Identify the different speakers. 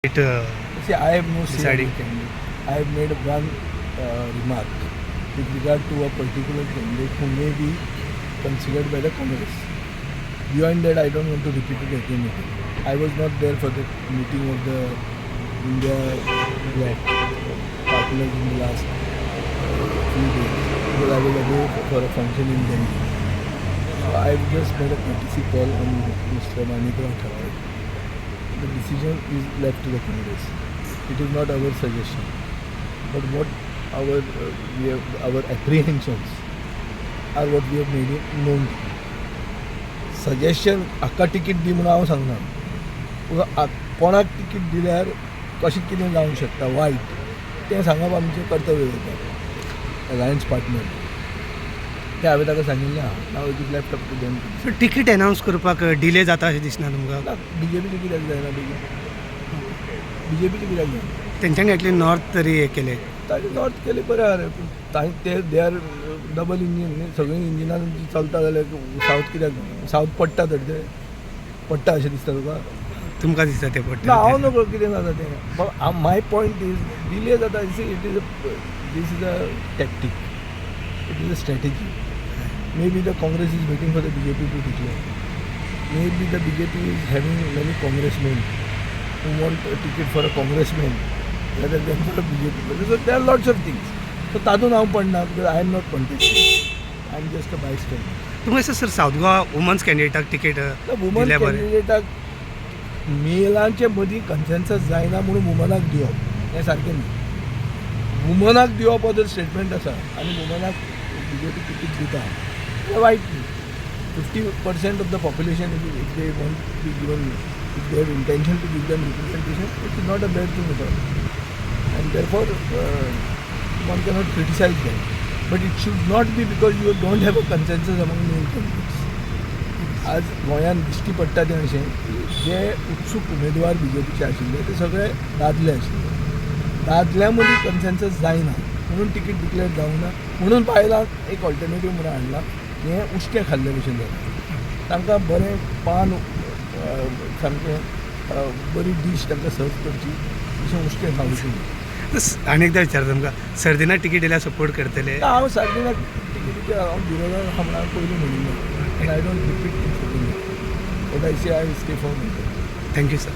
Speaker 1: It
Speaker 2: See, I have no say on
Speaker 1: deciding.
Speaker 2: the candidate. I have made one remark with regard to a particular candidate who may be considered by the Congress. Beyond that, I don't want to repeat it again. I was not there for the meeting of the India Bloc partners in the last few days because I was away for a function in Delhi. So I have just made a courtesy call on Mr. Manikram Thakur. The decision is left to the Congress. It is not our suggestion. But what our apprehensions are what we have made it known. Suggestion हाका ticket दी म्हणून हांव सांगना कोणाक ticket दिल्यार कशें कितें जावंक शकता वायट तें सांगप आमचें कर्तव्य जाता अलायन्स पार्टनर तें हांवें ताका सांगिल्लें आहा now it is left up to them.
Speaker 1: So ticket announce करपाक डिले जाता अशें दिसना तुमकां?
Speaker 2: बीजेपीचें कित्याक जायना बेगीन बीजेपीचें कित्याक जायना
Speaker 1: तेंच्यांनी एटलीस्ट नॉर्थ तरी हे केले.
Speaker 2: ताणें नॉर्थ केलें बरें आहा रे पूण दे आर डबल इंजीन सगळीं इंजिनान चलता जाल्यार सावथ कित्याक सावथ पडटा तर ते पडटा अशें दिसता तुका?
Speaker 1: तुमकां दिसता ते
Speaker 2: ना
Speaker 1: पडटा?
Speaker 2: हांव नकळो कितें जाता तें but my point is delay जाता it is this is a tactic it is a strategy may be the Congress is waiting for the BJP to declare may be the BJP is having many congressman who want a ticket for a congressman rather than for a BJP. So there are lots of things. So तातूंत हांव पडना because I am not contesting. I am just a bystander.
Speaker 1: तुमकां दिसता sir south Goa women's कॅन्डिडेटाक ticket
Speaker 2: woman
Speaker 1: दिल्या बरें?
Speaker 2: कॅन्डिडेटाक मेलांचे मदीं consensus जायना म्हणून वुमनाक दिवप हें सारकें न्ही. वुमनाक दिवप हो जर स्टेटमेंट आसा आनी वुमनाक BJP तिकीट दिता हें वायट न्ही. 50% of the population if they want to be given if they have intention to give them representation, it is not a bad thing at all. And therefore, one cannot criticize them. But it should not be because you don't have a consensus among male candidates. आज गोंयांत दिश्टी पडटा तें अशें जे उत्सूक उमेदवार BJPचे आशिल्ले ते सगळे दादले आशिल्ले. दादल्या मदीं कन्सेन्सस जायना म्हणून तिकीट डिक्लेअर जावंक ना म्हणून बायलांक एक ऑल्टरनेटीव म्हणून हाडला हें उश्टें खाल्ले भशेन जाता. तांकां बरें पान सामकें बरी डीश तांकां सर्व करची अशें उश्टें खावचें.
Speaker 1: आनी एकदां विचारता तुमकां सर्दिना तिकीट दिल्यार सपोर्ट करतले?
Speaker 2: हांव सारकें टिकेटीचेर हांव विरोधान आहा म्हणून पयलीं म्हणिल्लें आनी I don't repeat things again. But I say I stay for.
Speaker 1: Thank you sir.